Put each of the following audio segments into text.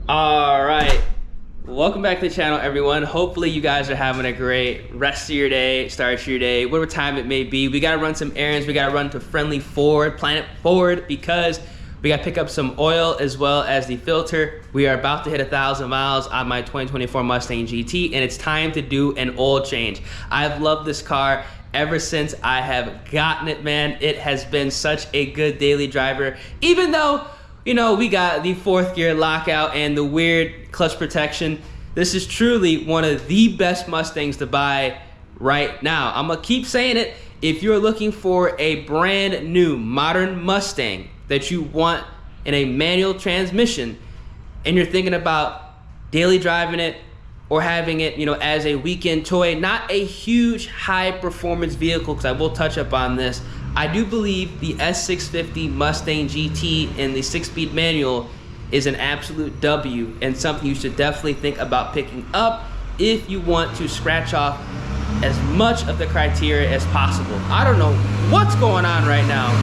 All right, welcome back to the channel, everyone. Hopefully you guys are having a great rest of your day, start of your day, whatever time it may be. We gotta run some errands. We gotta run to Friendly Ford, Planet Ford, because we gotta pick up some oil as well as the filter. We are about to hit 1,000 miles on my 2024 Mustang GT, and it's time to do an oil change. I've loved this car ever since I have gotten it, man. It has been such a good daily driver, even though, you know, we got the 4th gear lockout and the weird clutch protection. This is truly one of the best Mustangs to buy right now. I'm gonna keep saying it. If you're looking for a brand new modern Mustang that you want in a manual transmission, and you're thinking about daily driving it or having it, you know, as a weekend toy, not a huge high performance vehicle, because I will touch up on this. I do believe the S650 Mustang GT in the 6-speed manual is an absolute W, and something you should definitely think about picking up if you want to scratch off as much of the criteria as possible. I don't know what's going on right now.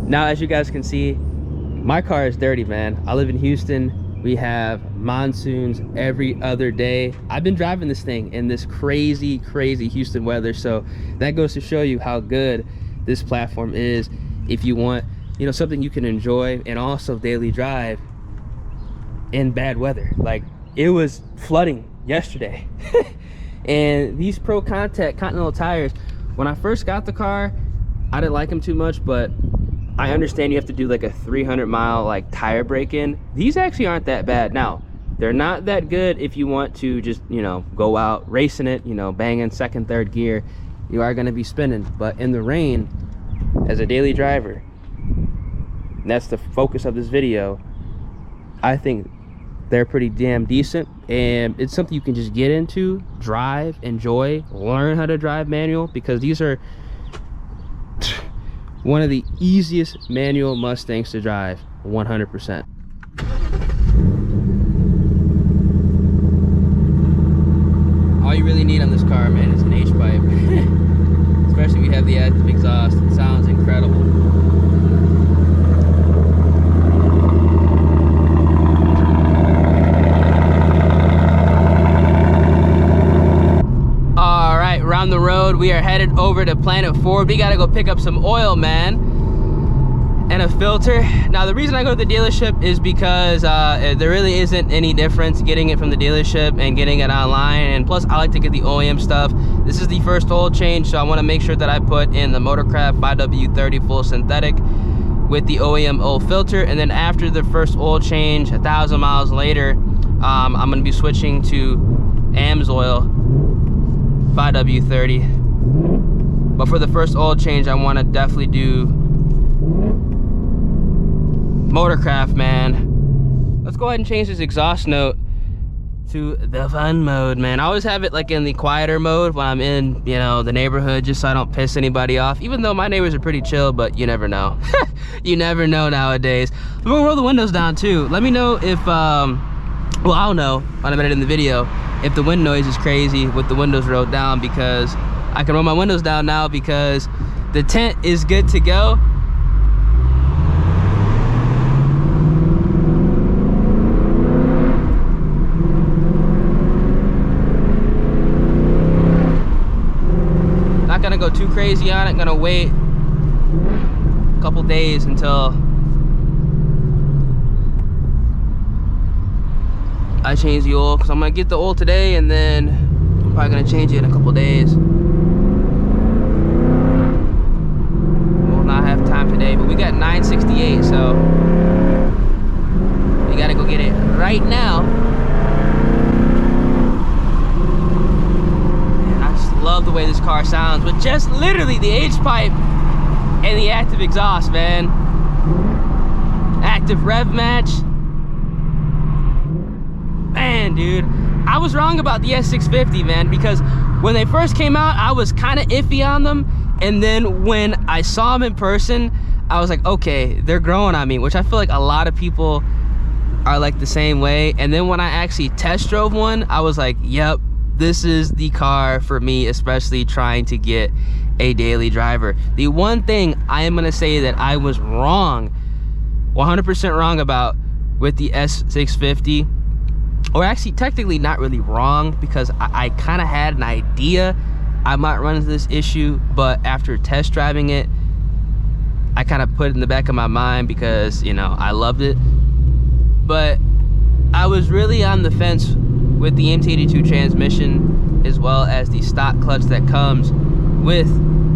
Now, as you guys can see, my car is dirty, man. I live in Houston. We have monsoons every other day. I've been driving this thing in this crazy Houston weather, so that goes to show you how good this platform is if you want, you know, something you can enjoy and also daily drive in bad weather. Like, it was flooding yesterday. And these Pro Contact Continental tires, when I first got the car, I didn't like them too much, but I understand you have to do like a 300-mile like tire break-in. These actually aren't that bad. Now, they're not that good if you want to just, you know, go out racing it, you know, banging 2nd, 3rd gear. You are going to be spinning, but in the rain, as a daily driver, and that's the focus of this video, I think they're pretty damn decent, and it's something you can just get into, drive, enjoy, learn how to drive manual, because these are one of the easiest manual Mustangs to drive, 100%. All you really need on this car, man, is an H-pipe. Especially if you have the active exhaust. It sounds incredible. Around the road, we are headed over to Planet Ford. We gotta go pick up some oil, man, and a filter. Now, the reason I go to the dealership is because there really isn't any difference getting it from the dealership and getting it online, and plus I like to get the OEM stuff. This is the first oil change, so I want to make sure that I put in the Motorcraft 5W30 full synthetic with the OEM oil filter, and then after the first oil change, 1,000 miles later, I'm going to be switching to AMSOIL 5W30. But for the first oil change, I want to definitely do Motorcraft, man. Let's go ahead and change this exhaust note to the fun mode, man. I always have it like in the quieter mode when I'm in, you know, the neighborhood, just so I don't piss anybody off, even though my neighbors are pretty chill, but you never know. You never know nowadays. I'm gonna roll the windows down too. Let me know if well, I'll know when I'm editing the video if the wind noise is crazy with the windows rolled down, because I can roll my windows down now because the tent is good to go. Not gonna go too crazy on it. Gonna wait a couple days until I change the oil, because I'm gonna get the oil today, and then I'm probably gonna change it in a couple days. We'll not have time today, but we got 968, so we gotta go get it right now. And I just love the way this car sounds with just literally the H-pipe and the active exhaust, man. Active rev match. Man, dude, I was wrong about the S650, man, because when they first came out, I was kind of iffy on them, and then when I saw them in person, I was like, okay, they're growing on me, which I feel like a lot of people are like the same way. And then when I actually test drove one, I was like, yep, this is the car for me, especially trying to get a daily driver. The one thing I am gonna say that I was wrong, 100% wrong about, with the S650, or actually technically not really wrong, because I kind of had an idea I might run into this issue, but after test driving it, I kind of put it in the back of my mind because, you know, I loved it. But I was really on the fence with the MT82 transmission, as well as the stock clutch that comes with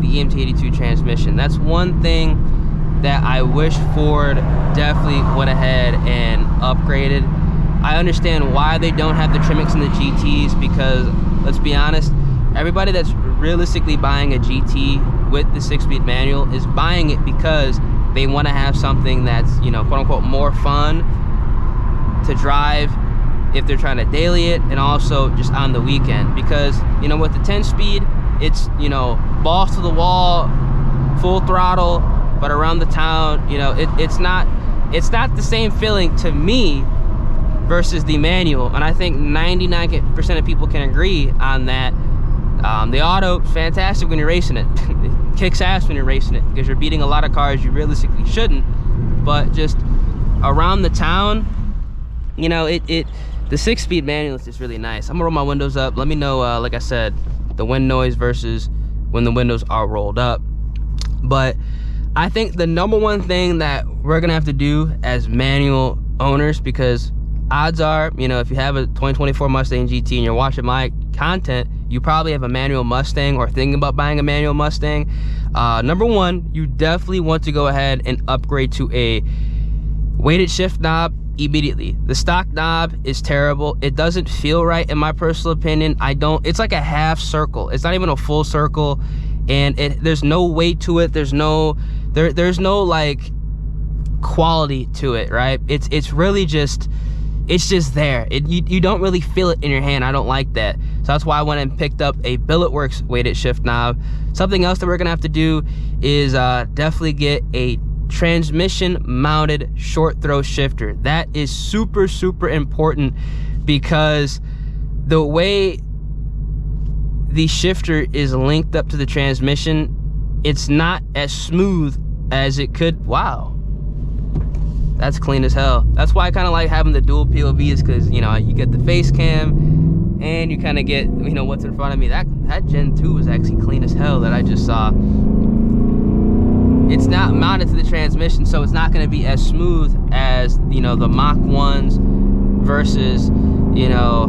the MT82 transmission. That's one thing that I wish Ford definitely went ahead and upgraded. I understand why they don't have the Tremix in the GTs, because let's be honest, everybody that's realistically buying a GT with the 6-speed manual is buying it because they want to have something that's, you know, quote unquote more fun to drive if they're trying to daily it, and also just on the weekend. Because, you know, with the 10-speed, it's, you know, balls to the wall, full throttle, but around the town, you know, it's not the same feeling to me versus the manual. And I think 99% of people can agree on that. The auto, fantastic when you're racing it. It kicks ass when you're racing it, because you're beating a lot of cars you realistically shouldn't. But just around the town, you know, the 6-speed manual is just really nice. I'm gonna roll my windows up. Let me know, like I said, the wind noise versus when the windows are rolled up. But I think the number one thing that we're gonna have to do as manual owners, because odds are, you know, if you have a 2024 Mustang GT and you're watching my content, you probably have a manual Mustang or thinking about buying a manual Mustang. Number one, you definitely want to go ahead and upgrade to a weighted shift knob immediately. The stock knob is terrible. It doesn't feel right in my personal opinion. It's like a half circle. It's not even a full circle, and there's no weight to it. There's no like quality to it, right? It's really just, it's just there. You don't really feel it in your hand. I don't like that. So that's why I went and picked up a Billetworks weighted shift knob. Something else that we're gonna have to do is definitely get a transmission mounted short throw shifter. That is super, super important, because the way the shifter is linked up to the transmission, it's not as smooth as it could. Wow, that's clean as hell. That's why I kind of like having the dual POVs, because, you know, you get the face cam and you kind of get, you know, what's in front of me. That Gen 2 was actually clean as hell that I just saw. It's not mounted to the transmission, so it's not going to be as smooth as, you know, the Mach 1s versus, you know,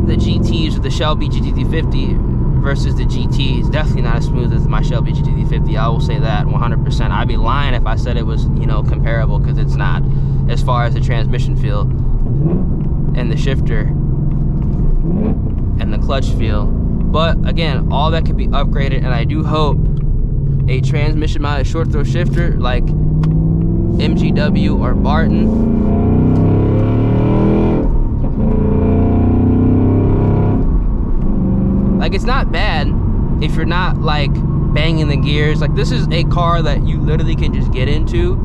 the GTs or the Shelby GT50 versus the GT. Is definitely not as smooth as my Shelby GT50. I will say that 100%. I'd be lying if I said it was, you know, comparable, because it's not, as far as the transmission feel and the shifter and the clutch feel. But again, all that could be upgraded, and I do hope a transmission mounted short throw shifter like MGW or Barton like, it's not bad if you're not like banging the gears. Like, this is a car that you literally can just get into,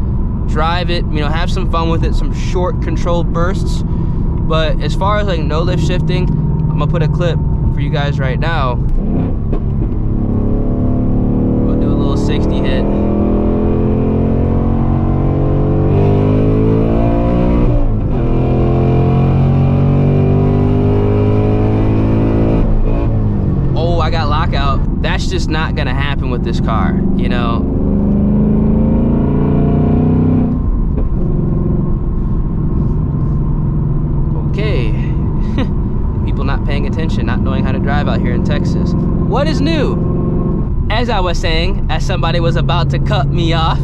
drive it, you know, have some fun with it, some short controlled bursts. But as far as like no lift shifting, I'm gonna put a clip for you guys right now. We'll do a little 60 hit. Oh, I got lockout. That's just not gonna happen with this car, you know. Okay. People not paying attention, not knowing how to drive out here in Texas. What is new? As I was saying, as somebody was about to cut me off.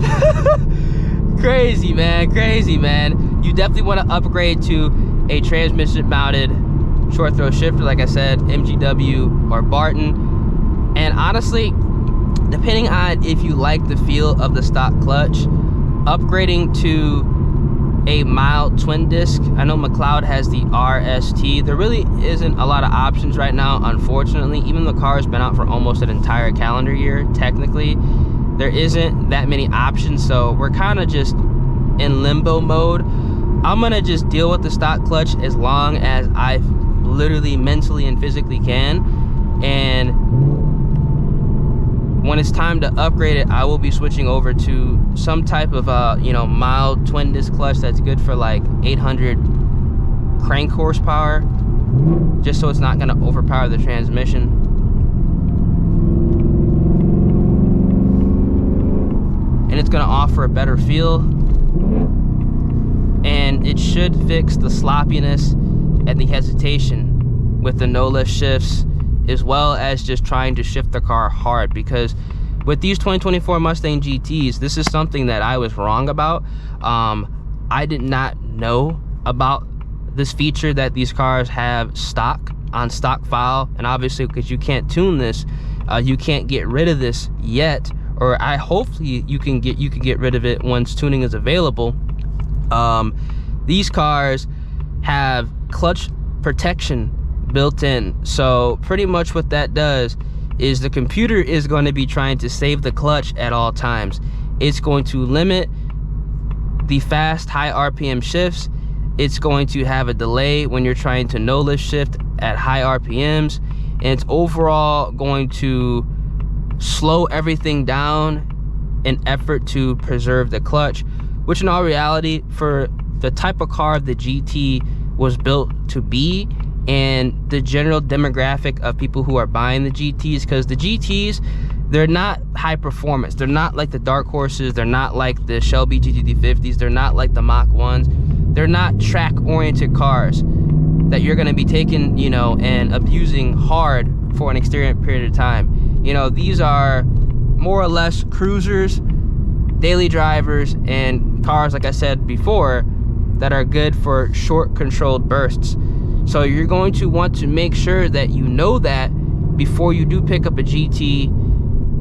Crazy, man, crazy, man. You definitely want to upgrade to a transmission mounted short throw shifter, like I said, MGW or Barton. And honestly, depending on if you like the feel of the stock clutch, upgrading to a mild twin disc. I know McLeod has the RST. There really isn't a lot of options right now, unfortunately. Even though the car has been out for almost an entire calendar year, technically, there isn't that many options. So we're kind of just in limbo mode. I'm gonna just deal with the stock clutch as long as I literally mentally and physically can. And When it's time to upgrade it, I will be switching over to some type of you know, mild twin disc clutch that's good for like 800 crank horsepower, just so it's not going to overpower the transmission. And it's going to offer a better feel, and it should fix the sloppiness and the hesitation with the no lift shifts, as well as just trying to shift the car hard. Because with these 2024 Mustang GTs, this is something that I was wrong about. I did not know about this feature that these cars have on stock file, and obviously because you can't tune this, you can't get rid of this yet, or hopefully you can get rid of it once tuning is available. These cars have clutch protection built in, so pretty much what that does is the computer is going to be trying to save the clutch at all times. It's going to limit the fast high RPM shifts. It's going to have a delay when you're trying to no lift shift at high RPMs, and it's overall going to slow everything down in effort to preserve the clutch, which in all reality, for the type of car the GT was built to be, and the general demographic of people who are buying the GTs, because the GTs, they're not high performance. They're not like the dark horses. They're not like the Shelby GT350s. They're not like the Mach 1s. They're not track oriented cars that you're going to be taking, you know, and abusing hard for an extended period of time. You know, these are more or less cruisers, daily drivers, and cars, like I said before, that are good for short controlled bursts. So you're going to want to make sure that you know that before you do pick up a GT.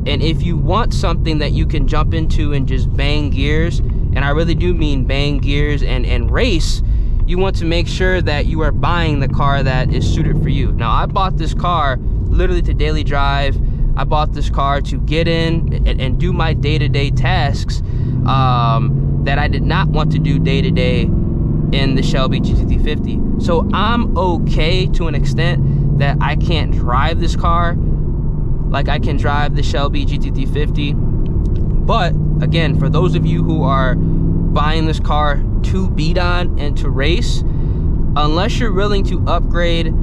And if you want something that you can jump into and just bang gears, and I really do mean bang gears and race, you want to make sure that you are buying the car that is suited for you. Now, I bought this car literally to daily drive. I bought this car to get in and do my day-to-day tasks that I did not want to do day-to-day in the Shelby GT350. So I'm okay to an extent that I can't drive this car like I can drive the Shelby GT350. But again, for those of you who are buying this car to beat on and to race, unless you're willing to upgrade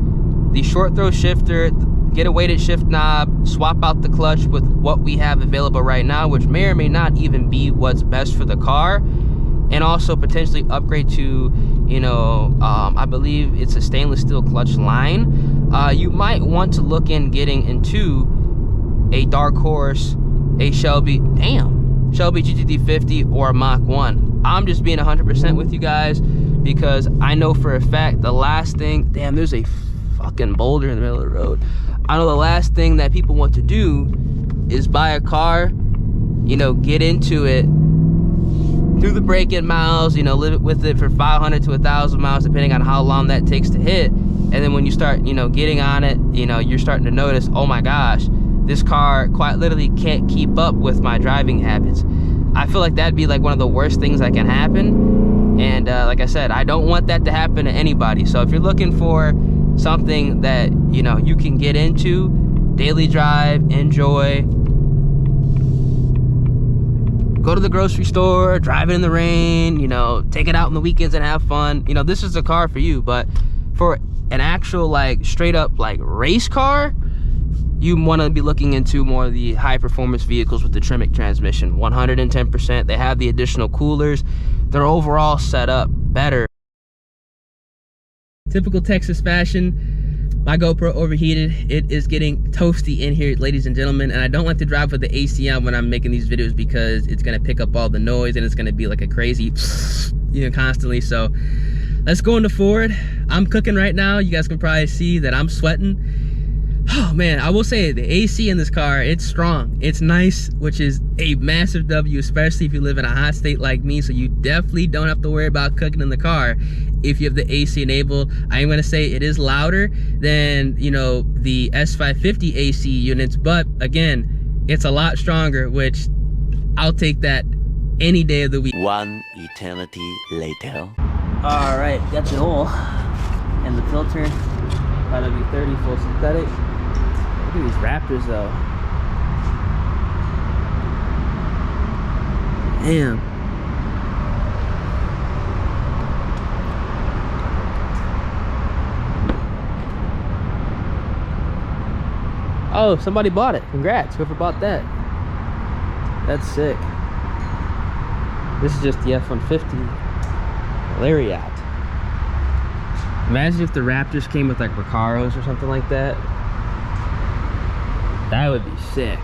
the short throw shifter, get a weighted shift knob, swap out the clutch with what we have available right now, which may or may not even be what's best for the car, and also potentially upgrade to, you know, I believe it's a stainless steel clutch line, you might want to look in getting into a dark horse, a Shelby GT350 or a Mach 1. I'm just being 100% with you guys because I know for a fact the last thing, damn, there's a fucking boulder in the middle of the road. I know the last thing that people want to do is buy a car, you know, get into it, do the break-in miles, you know, live with it for 500 to 1,000 miles, depending on how long that takes to hit. And then when you start, you know, getting on it, you know, you're starting to notice, oh my gosh, this car quite literally can't keep up with my driving habits. I feel like that'd be like one of the worst things that can happen. And like I said, I don't want that to happen to anybody. So if you're looking for something that, you know, you can get into, daily drive, enjoy, go to the grocery store, drive it in the rain, you know, take it out on the weekends and have fun, you know, this is a car for you. But for an actual, like, straight up, like, race car, you want to be looking into more of the high performance vehicles with the Tremec transmission. 110%. They have the additional coolers. They're overall set up better. Typical Texas fashion, my GoPro overheated. It is getting toasty in here, ladies and gentlemen, and I don't like to drive with the AC on when I'm making these videos because it's going to pick up all the noise and it's going to be like a crazy, you know, constantly. So let's go into Ford. I'm cooking right now. You guys can probably see that I'm sweating. Oh man, I will say the AC in this car, it's strong, it's nice, which is a massive W, especially if you live in a hot state like me. So you definitely don't have to worry about cooking in the car if you have the AC enabled. I am going to say it is louder than, you know, the S650 AC units, but again, it's a lot stronger, which I'll take that any day of the week. One eternity later. All right, got the oil and the filter, that'll be 30 full synthetic. Look at these Raptors though. Damn. Oh, somebody bought it. Congrats, whoever bought that. That's sick. This is just the F-150 Lariat. Imagine if the Raptors came with like Recaros or something like that. That would be sick.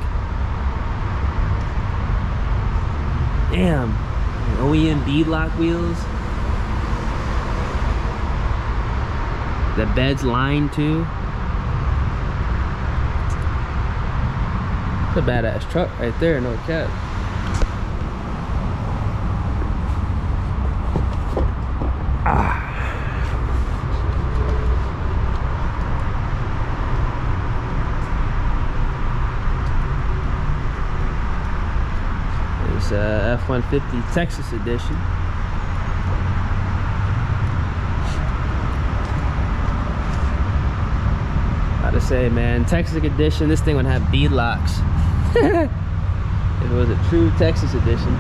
Damn. OEM beadlock wheels. The bed's lined too. It's a badass truck right there, no cap. It's F-150 Texas edition. Gotta say, man, Texas edition, this thing would have beadlocks. If it was a true Texas edition.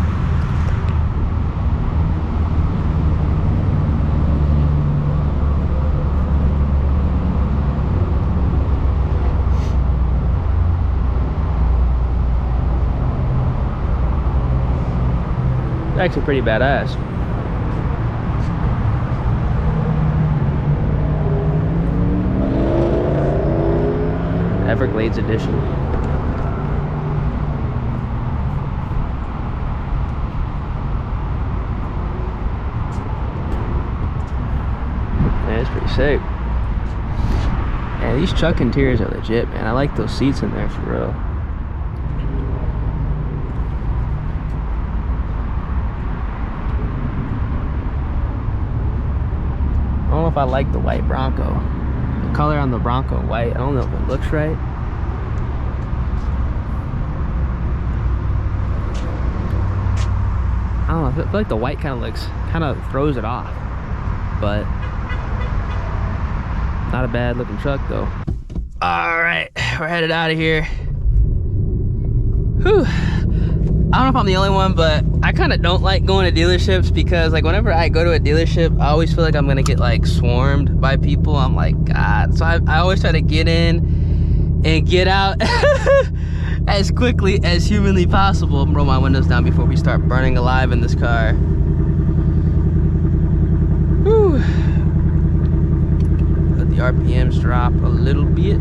Actually pretty badass. Everglades edition. Yeah, it's pretty sick. Yeah, these truck interiors are legit, man. I like those seats in there for real. I don't know if I like the white Bronco. The color on the Bronco white, I don't know if it looks right. I don't know, I feel like the white kind of throws it off. But not a bad looking truck though. All right, we're headed out of here. Whew. I don't know if I'm the only one, but I kind of don't like going to dealerships because like whenever I go to a dealership, I always feel like I'm gonna get like swarmed by people. I'm like, God. So I always try to get in and get out as quickly as humanly possible. I'm gonna roll my windows down before we start burning alive in this car. Whew. Let the RPMs drop a little bit.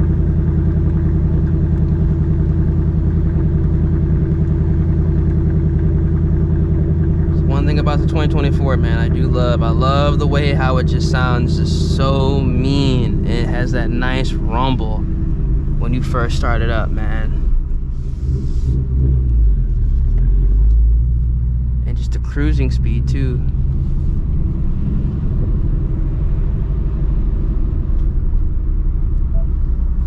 One thing about the 2024, man, I love the way how it just sounds just so mean. It has that nice rumble when you first start it up, man. And just the cruising speed too.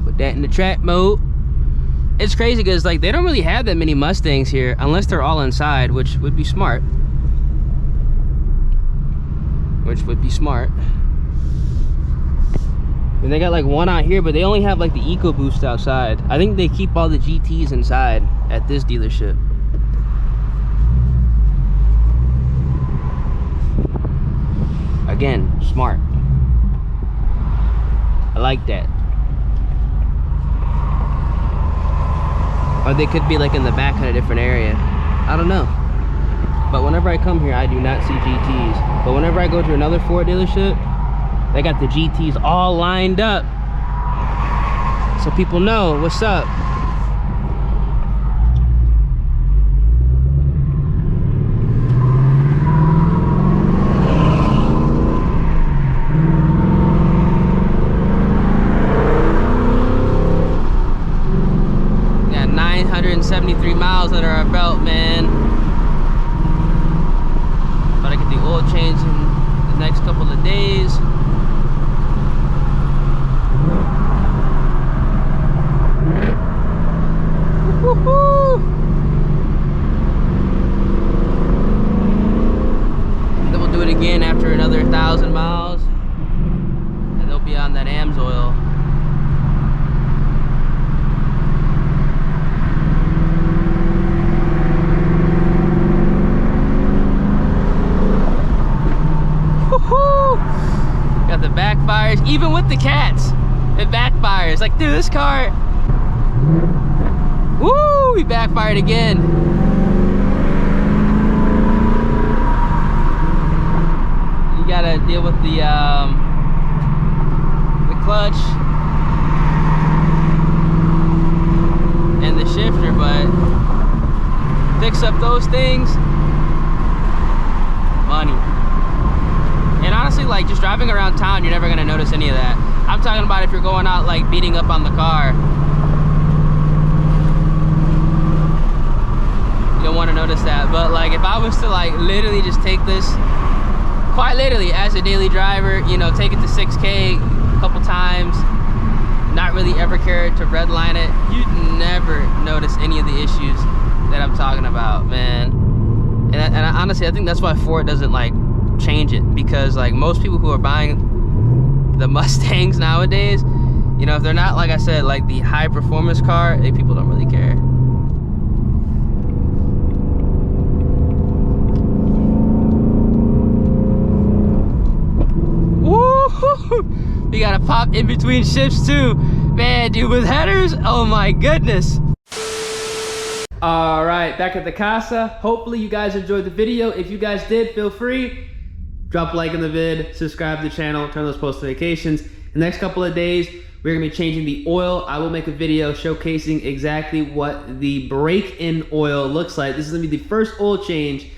Put that in the track mode. It's crazy because like they don't really have that many Mustangs here unless they're all inside, which would be smart. And they got like one out here, but they only have like the EcoBoost outside. I think they keep all the GTs inside at this dealership. Again, smart. I like that. Or they could be like in the back in a different area. I don't know. But whenever I come here, I do not see GTs. But whenever I go to another Ford dealership, they got the GTs all lined up. So people know what's up. Got 973 miles under our belt, man. But I get the oil change in the next couple of days. Woohoo! Then we'll do it again after another 1,000 miles, and they'll be on that AMS oil. backfires even with the cats. It backfires. Like, dude, this car, woo, he backfired again. You gotta deal with the clutch and the shifter, but fix up those things, money. And honestly, like, just driving around town, you're never gonna notice any of that. I'm talking about if you're going out, like, beating up on the car, you don't want to notice that. But like, if I was to like literally just take this, quite literally, as a daily driver, you know, take it to 6K a couple times, not really ever care to redline it, you'd never notice any of the issues that I'm talking about, man. And honestly, I think that's why Ford doesn't like change it, because like most people who are buying the Mustangs nowadays, you know, if they're not, like I said, like the high performance car, people don't really care. Woo! You gotta pop in between shifts too, man, dude. With headers, oh my goodness. All right, back at the casa. Hopefully you guys enjoyed the video. If you guys did, feel free, drop a like in the vid, subscribe to the channel, turn those post notifications. The next couple of days, we're gonna be changing the oil. I will make a video showcasing exactly what the break-in oil looks like. This is gonna be the first oil change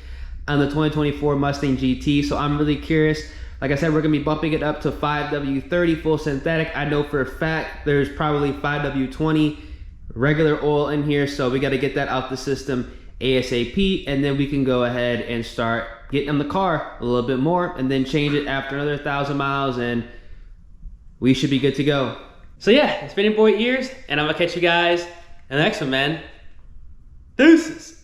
on the 2024 Mustang GT, so I'm really curious. Like I said, we're gonna be bumping it up to 5W30 full synthetic. I know for a fact there's probably 5W20 regular oil in here, so we gotta get that out the system ASAP, and then we can go ahead and start getting in the car a little bit more, and then change it after another 1,000 miles, and we should be good to go. So yeah, it's been your boy Ears, and I'm gonna catch you guys in the next one, man. Deuces.